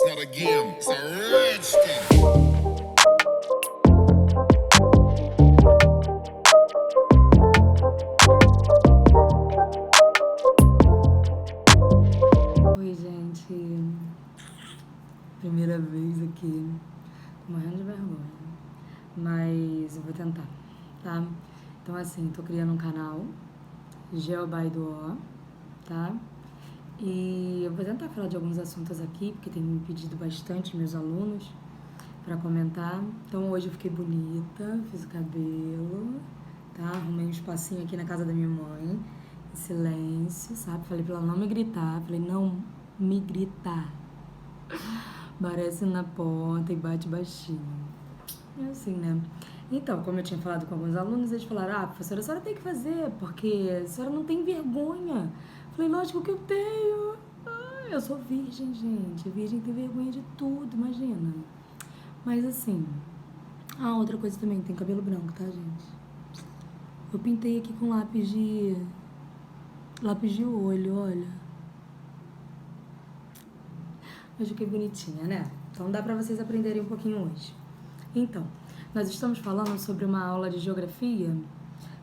not a game, it's a rich thing. Oi, gente. Primeira vez aqui. Tô morrendo de vergonha. Mas eu vou tentar, tá? Então, assim, tô criando um canal, Geobaidoó, tá? E eu vou tentar falar de alguns assuntos aqui, porque tem me pedido bastante meus alunos pra comentar. Então, hoje eu fiquei bonita, fiz o cabelo, tá? Arrumei um espacinho aqui na casa da minha mãe, em silêncio, sabe? Falei pra ela não me gritar, falei, não me gritar. Parece na porta e bate baixinho. É assim, né? Então, como eu tinha falado com alguns alunos, eles falaram, professora, a senhora tem que fazer, porque a senhora não tem vergonha. Falei, lógico que eu tenho. Eu sou virgem, gente. Virgem tem vergonha de tudo, imagina. Mas assim, outra coisa também, tem cabelo branco, tá, gente? Eu pintei aqui com lápis de olho, olha. Eu fiquei bonitinha, né? Então dá pra vocês aprenderem um pouquinho hoje. Então, nós estamos falando sobre uma aula de geografia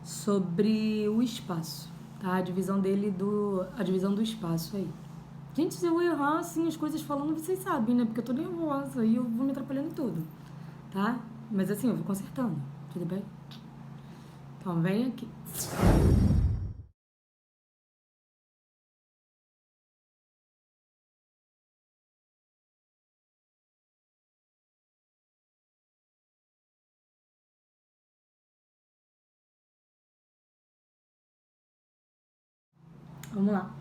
sobre o espaço, tá? A divisão do espaço aí. Gente, se eu errar assim as coisas falando, vocês sabem, né? Porque eu tô nervosa e eu vou me atrapalhando em tudo, tá? Mas assim, eu vou consertando, tudo bem? Então, vem aqui. Vamos lá.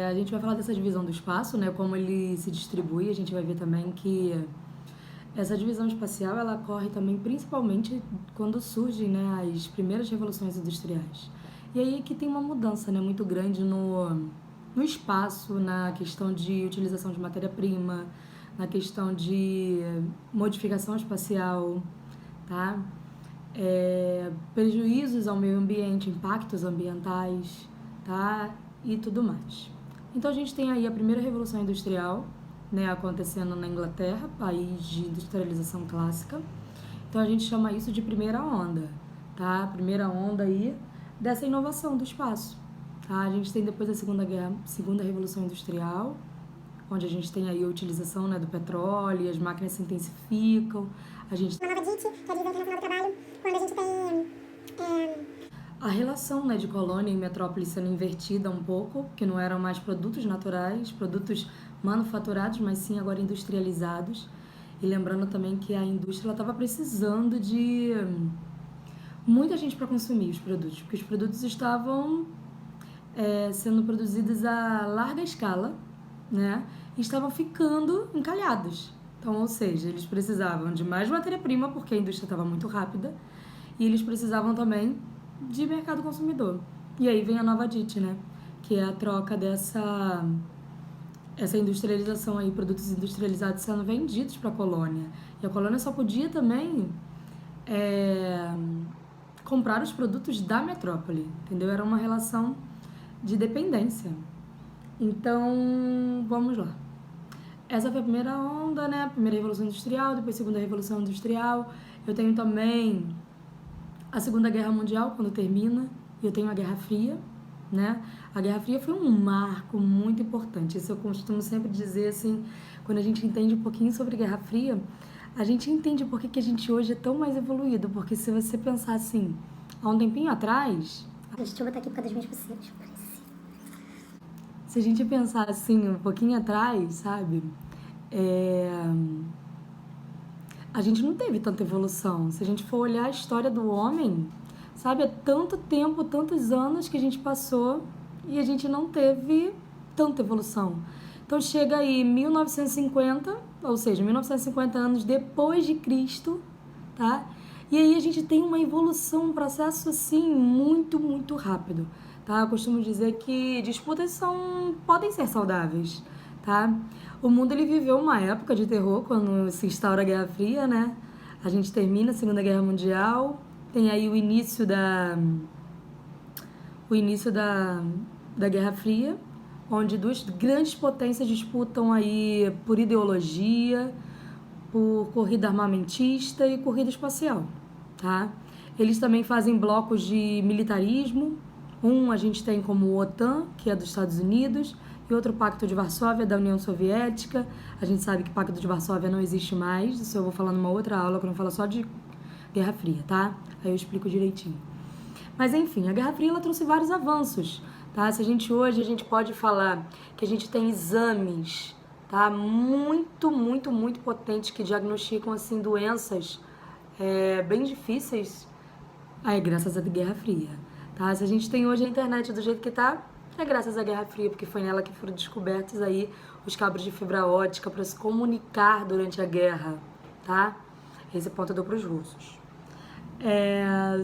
A gente vai falar dessa divisão do espaço, né? Como ele se distribui. A gente vai ver também que essa divisão espacial ela ocorre também principalmente quando surgem, né, as primeiras revoluções industriais. E aí que tem uma mudança, né, muito grande no espaço, na questão de utilização de matéria-prima, na questão de modificação espacial, tá? Prejuízos ao meio ambiente, impactos ambientais, tá? E tudo mais. Então a gente tem aí a primeira revolução industrial, né, acontecendo na Inglaterra, país de industrialização clássica. Então a gente chama isso de primeira onda, tá? Primeira onda aí dessa inovação do espaço, tá? A gente tem depois a segunda revolução industrial, onde a gente tem aí a utilização, né, do petróleo, as máquinas se intensificam, a gente uma nova DIT, que é a divisão internacional do trabalho, quando a gente tem a relação, né, de colônia e metrópole sendo invertida um pouco, que não eram mais produtos naturais, produtos manufaturados, mas sim agora industrializados. E lembrando também que a indústria estava precisando de muita gente para consumir os produtos, porque os produtos estavam sendo produzidos a larga escala, né, e estavam ficando encalhados. Então, ou seja, eles precisavam de mais matéria-prima, porque a indústria estava muito rápida, e eles precisavam também de mercado consumidor. E aí vem a nova DIT, né? Que é a troca essa industrialização aí, produtos industrializados sendo vendidos para a colônia. E a colônia só podia também comprar os produtos da metrópole, entendeu? Era uma relação de dependência. Então, vamos lá. Essa foi a primeira onda, né? Primeira Revolução Industrial, depois Segunda Revolução Industrial. Eu tenho também a Segunda Guerra Mundial, quando termina, e eu tenho a Guerra Fria, né? A Guerra Fria foi um marco muito importante. Isso eu costumo sempre dizer, assim, quando a gente entende um pouquinho sobre Guerra Fria, a gente entende por que a gente hoje é tão mais evoluído. Porque se você pensar assim, há um tempinho atrás... Deixa eu botar aqui por causa das minhas pulseiras. Se a gente pensar assim, um pouquinho atrás, sabe? A gente não teve tanta evolução. Se a gente for olhar a história do homem, sabe? É tanto tempo, tantos anos que a gente passou e a gente não teve tanta evolução. Então chega aí 1950, ou seja, 1950 anos depois de Cristo, tá? E aí a gente tem uma evolução, um processo assim muito, muito rápido, tá? Eu costumo dizer que disputas podem ser saudáveis, tá? O mundo ele viveu uma época de terror quando se instaura a Guerra Fria, né? A gente termina a Segunda Guerra Mundial, tem aí o início da Guerra Fria, onde duas grandes potências disputam aí por ideologia, por corrida armamentista e corrida espacial, tá? Eles também fazem blocos de militarismo. A gente tem como o OTAN, que é dos Estados Unidos, e outro Pacto de Varsóvia, da União Soviética. A gente sabe que o Pacto de Varsóvia não existe mais, isso eu vou falar numa outra aula, que eu não falo só de Guerra Fria, tá? Aí eu explico direitinho. Mas enfim, a Guerra Fria ela trouxe vários avanços, tá? Se a gente hoje, a gente pode falar que a gente tem exames, tá? Muito potentes que diagnosticam, assim, doenças bem difíceis, aí graças à Guerra Fria, tá? Se a gente tem hoje a internet do jeito que tá, é graças à Guerra Fria, porque foi nela que foram descobertos aí os cabos de fibra ótica para se comunicar durante a guerra, tá? Esse ponto eu dou para os russos.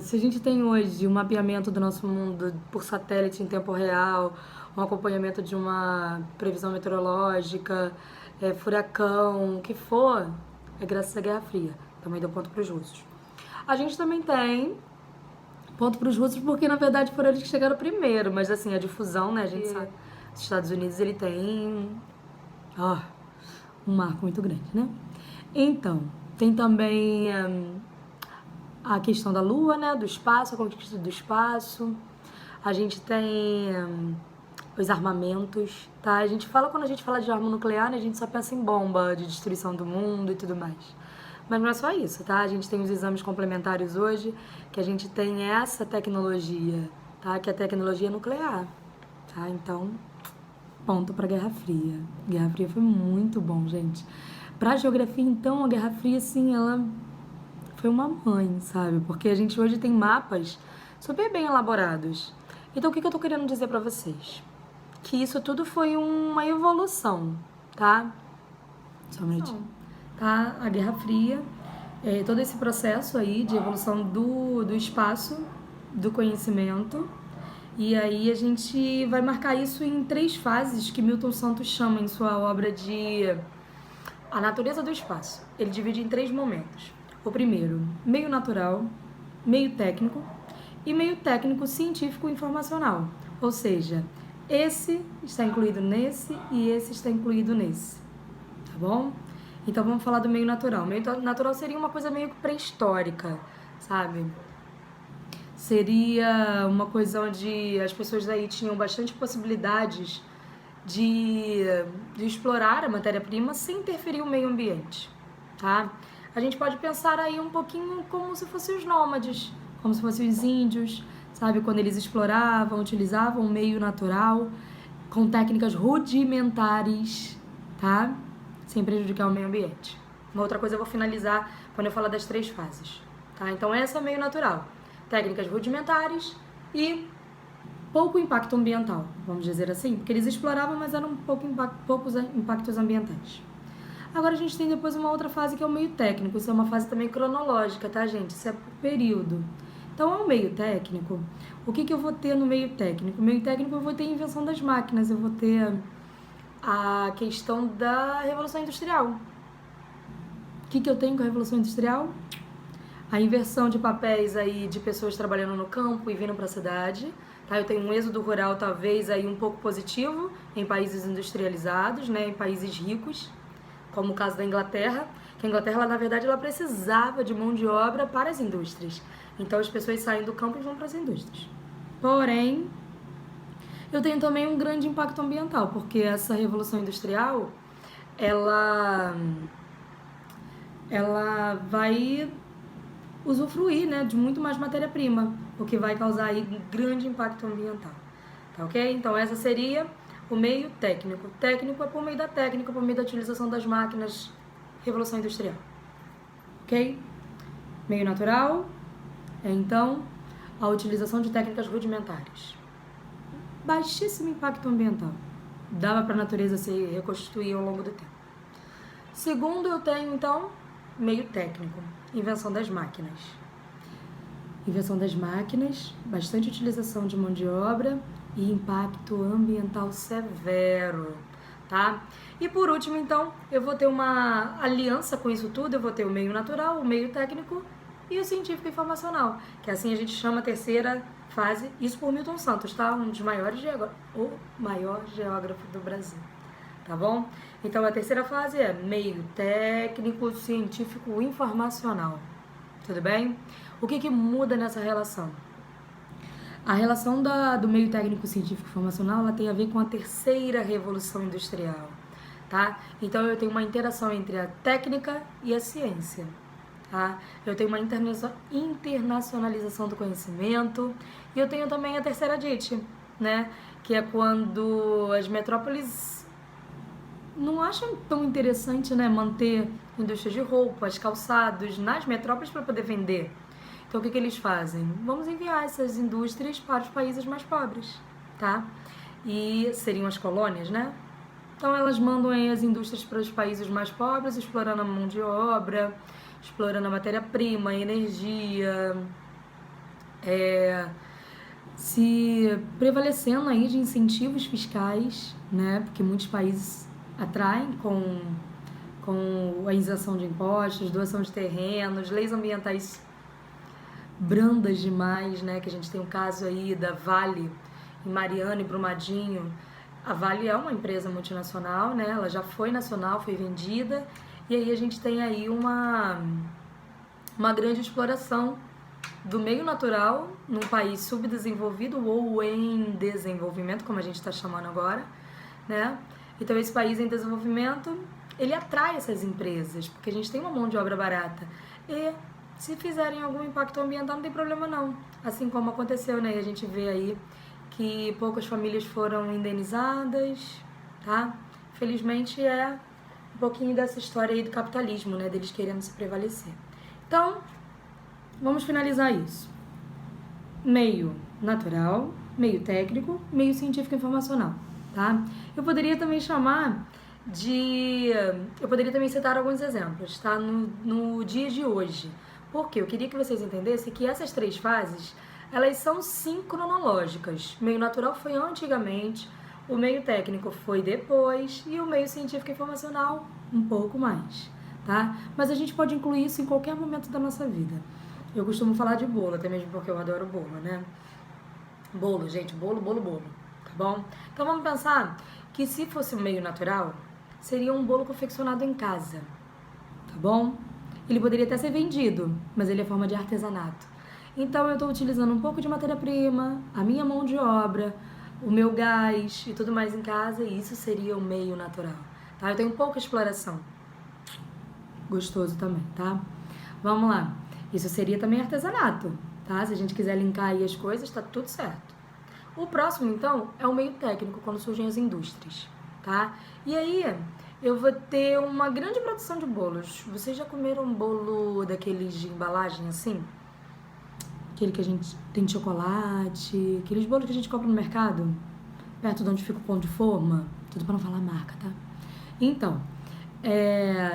Se a gente tem hoje um mapeamento do nosso mundo por satélite em tempo real, um acompanhamento de uma previsão meteorológica, furacão, o que for, é graças à Guerra Fria. Também dou ponto para os russos. A gente também tem ponto para os russos porque, na verdade, foram eles que chegaram primeiro. Mas, assim, a difusão, né? A gente sabe. Os Estados Unidos, ele tem um marco muito grande, né? Então, tem também a questão da Lua, né? Do espaço, a conquista do espaço. A gente tem os armamentos, tá? A gente fala, quando a gente fala de arma nuclear, né? A gente só pensa em bomba de destruição do mundo e tudo mais. Mas não é só isso, tá? A gente tem os exames complementares hoje, que a gente tem essa tecnologia, tá? Que é a tecnologia nuclear, tá? Então, ponto pra Guerra Fria. Guerra Fria foi muito bom, gente. Pra geografia, então, a Guerra Fria, assim, ela foi uma mãe, sabe? Porque a gente hoje tem mapas super bem elaborados. Então, o que eu tô querendo dizer pra vocês? Que isso tudo foi uma evolução, tá? Só um minutinho. Tá? A Guerra Fria, todo esse processo aí de evolução do espaço, do conhecimento, e aí a gente vai marcar isso em 3 fases que Milton Santos chama em sua obra de A Natureza do Espaço. Ele divide em 3 momentos. O primeiro, meio natural, meio técnico e meio técnico científico informacional, ou seja, esse está incluído nesse e esse está incluído nesse, tá bom? Então vamos falar do meio natural. O meio natural seria uma coisa meio pré-histórica, sabe? Seria uma coisa onde as pessoas daí tinham bastante possibilidades de explorar a matéria-prima sem interferir o meio ambiente, tá? A gente pode pensar aí um pouquinho como se fossem os nômades, como se fossem os índios, sabe? Quando eles exploravam, utilizavam o meio natural com técnicas rudimentares, tá? Sem prejudicar o meio ambiente. Uma outra coisa eu vou finalizar quando eu falar das 3 fases, tá? Então essa é o meio natural. Técnicas rudimentares e pouco impacto ambiental, vamos dizer assim, porque eles exploravam, mas eram poucos impactos ambientais. Agora a gente tem depois uma outra fase que é o meio técnico. Isso é uma fase também cronológica, tá, gente? Isso é por período. Então, ao meio técnico, o que eu vou ter no meio técnico? No meio técnico eu vou ter a invenção das máquinas, eu vou ter a questão da Revolução Industrial. O que eu tenho com a Revolução Industrial? A inversão de papéis aí de pessoas trabalhando no campo e vindo para a cidade. Tá? Eu tenho um êxodo rural talvez aí um pouco positivo em países industrializados, né? Em países ricos, como o caso da Inglaterra. Que a Inglaterra, na verdade, ela precisava de mão de obra para as indústrias. Então as pessoas saem do campo e vão para as indústrias. Porém, eu tenho também um grande impacto ambiental, porque essa Revolução Industrial, ela vai usufruir, né, de muito mais matéria-prima, o que vai causar aí um grande impacto ambiental, tá ok? Então essa seria o meio técnico. Técnico é por meio da técnica, por meio da utilização das máquinas, Revolução Industrial, ok? Meio natural é então a utilização de técnicas rudimentares. Baixíssimo impacto ambiental. Dava para a natureza se reconstituir ao longo do tempo. Segundo, eu tenho, então, meio técnico. Invenção das máquinas. Invenção das máquinas, bastante utilização de mão de obra e impacto ambiental severo, tá? E por último, então, eu vou ter uma aliança com isso tudo. Eu vou ter o meio natural, o meio técnico e o científico informacional, que assim a gente chama a terceira fase, isso por Milton Santos, tá? Um dos maiores o maior geógrafo do Brasil, tá bom? Então a terceira fase é meio técnico, científico, informacional, tudo bem? O que muda nessa relação? A relação do meio técnico, científico e informacional, ela tem a ver com a terceira revolução industrial, tá? Então eu tenho uma interação entre a técnica e a ciência, tá? Eu tenho uma internacionalização do conhecimento e eu tenho também a terceira DIT, né? Que é quando as metrópoles não acham tão interessante, né, manter indústria de roupas, calçados nas metrópoles para poder vender. Então, o que eles fazem? Vamos enviar essas indústrias para os países mais pobres, tá? E seriam as colônias, né? Então, elas mandam aí as indústrias para os países mais pobres, explorando a mão de obra, explorando a matéria-prima, a energia, se prevalecendo aí de incentivos fiscais, né? Porque muitos países atraem com a isenção de impostos, doação de terrenos, leis ambientais brandas demais, né? Que a gente tem um caso aí da Vale, em Mariana e Brumadinho. A Vale é uma empresa multinacional, né? Ela já foi nacional, foi vendida, e aí a gente tem aí uma grande exploração do meio natural num país subdesenvolvido ou em desenvolvimento, como a gente está chamando agora, né? Então esse país em desenvolvimento, ele atrai essas empresas, porque a gente tem uma mão de obra barata. E se fizerem algum impacto ambiental, não tem problema não. Assim como aconteceu, né? A gente vê aí que poucas famílias foram indenizadas, tá? Felizmente é um pouquinho dessa história aí do capitalismo, né? Deles querendo se prevalecer. Então, vamos finalizar isso. Meio natural, meio técnico, meio científico e informacional, tá? Eu poderia também citar alguns exemplos, tá? No dia de hoje. Porque eu queria que vocês entendessem que essas três fases, elas são sim cronológicas. O meio natural foi antigamente, o meio técnico foi depois e o meio científico e informacional um pouco mais, tá? Mas a gente pode incluir isso em qualquer momento da nossa vida. Eu costumo falar de bolo, até mesmo porque eu adoro bolo, né? Bolo, gente, bolo, tá bom? Então vamos pensar que se fosse o meio natural, seria um bolo confeccionado em casa, tá bom? Ele poderia até ser vendido, mas ele é forma de artesanato. Então eu estou utilizando um pouco de matéria-prima, a minha mão de obra, o meu gás e tudo mais em casa, e isso seria o meio natural, tá? Eu tenho pouca exploração. Gostoso também, tá? Vamos lá. Isso seria também artesanato, tá? Se a gente quiser linkar aí as coisas, tá tudo certo. O próximo, então, é o meio técnico, quando surgem as indústrias, tá? E aí, eu vou ter uma grande produção de bolos. Vocês já comeram um bolo daqueles de embalagem assim? Aquele que a gente tem de chocolate, aqueles bolos que a gente compra no mercado, perto de onde fica o pão de forma, tudo para não falar marca, tá? Então,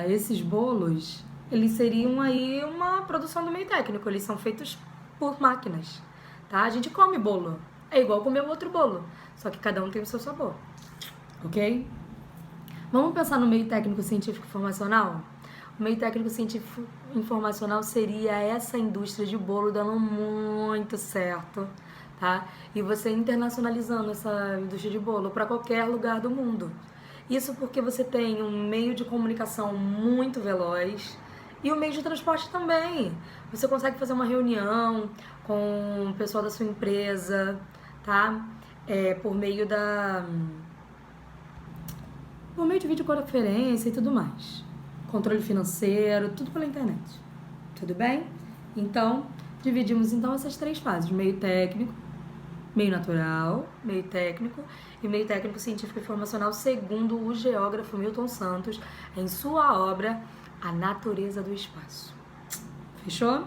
esses bolos, eles seriam aí uma produção do meio técnico, eles são feitos por máquinas, tá? A gente come bolo, é igual comer um outro bolo, só que cada um tem o seu sabor, ok? Vamos pensar no meio técnico científico informacional? O meio técnico científico informacional seria essa indústria de bolo dando muito certo, tá? E você internacionalizando essa indústria de bolo para qualquer lugar do mundo. Isso porque você tem um meio de comunicação muito veloz e o meio de transporte também. Você consegue fazer uma reunião com o pessoal da sua empresa, tá? Por meio de videoconferência e tudo mais. Controle financeiro, tudo pela internet. Tudo bem? Então, dividimos então essas três fases. Meio técnico, meio natural, meio técnico e meio técnico científico e informacional, segundo o geógrafo Milton Santos, em sua obra A Natureza do Espaço. Fechou?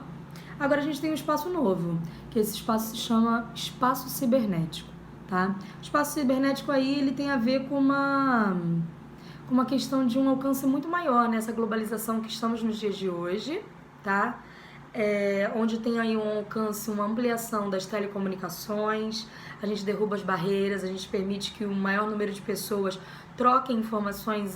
Agora a gente tem um espaço novo, que esse espaço se chama espaço cibernético, tá? O espaço cibernético aí, ele tem a ver com uma questão de um alcance muito maior nessa globalização que estamos nos dias de hoje, tá? onde tem aí um alcance, uma ampliação das telecomunicações, a gente derruba as barreiras, a gente permite que o maior número de pessoas troquem informações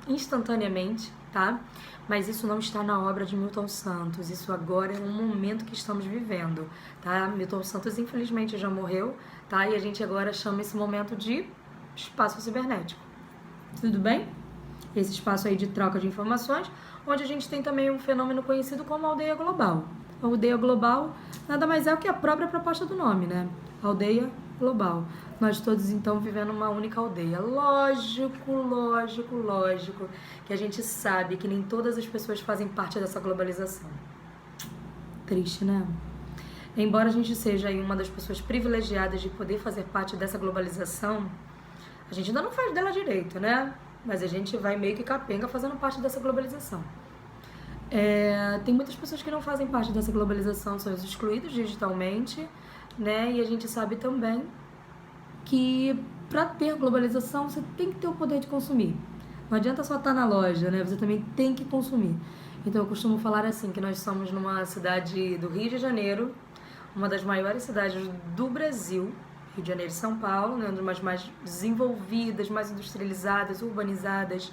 instantaneamente, tá? Mas isso não está na obra de Milton Santos, isso agora é um momento que estamos vivendo, tá? Milton Santos infelizmente já morreu, tá? E a gente agora chama esse momento de espaço cibernético. Tudo bem? Esse espaço aí de troca de informações, onde a gente tem também um fenômeno conhecido como aldeia global. A aldeia global nada mais é o que a própria proposta do nome, né? Aldeia global. Nós todos, então, vivendo uma única aldeia. Lógico, que a gente sabe que nem todas as pessoas fazem parte dessa globalização. Triste, né? Embora a gente seja aí uma das pessoas privilegiadas de poder fazer parte dessa globalização, a gente ainda não faz dela direito, né? Mas a gente vai meio que capenga fazendo parte dessa globalização. Tem muitas pessoas que não fazem parte dessa globalização, são excluídos digitalmente, né? E a gente sabe também que para ter globalização você tem que ter o poder de consumir. Não adianta só estar na loja, né? Você também tem que consumir. Então eu costumo falar assim, que nós somos numa cidade do Rio de Janeiro, uma das maiores cidades do Brasil, Rio de Janeiro e São Paulo, né, uma das mais desenvolvidas, mais industrializadas, urbanizadas.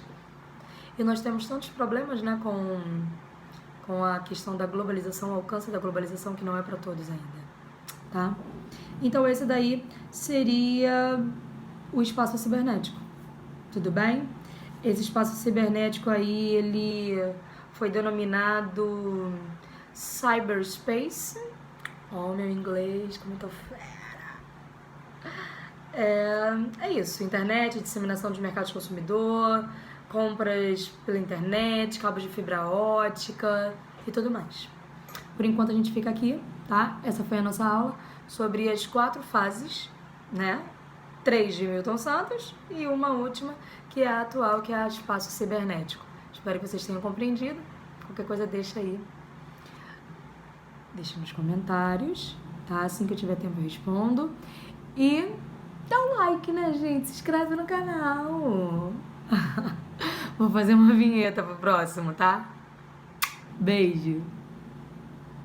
E nós temos tantos problemas, né, com a questão da globalização, o alcance da globalização, que não é para todos ainda, tá? Então esse daí seria o espaço cibernético, tudo bem? Esse espaço cibernético aí, ele foi denominado cyberspace. Ó, meu inglês, como eu tô fera. É isso, internet, disseminação de mercado de consumidor, compras pela internet, cabos de fibra ótica e tudo mais. Por enquanto a gente fica aqui, tá? Essa foi a nossa aula sobre as 4 fases, né? 3 de Milton Santos e uma última, que é a atual, que é a espaço cibernético. Espero que vocês tenham compreendido. Qualquer coisa deixa aí. Deixa nos comentários, tá? Assim que eu tiver tempo eu respondo. E dá um like, né, gente? Se inscreve no canal. Vou fazer uma vinheta pro próximo, tá? Beijo.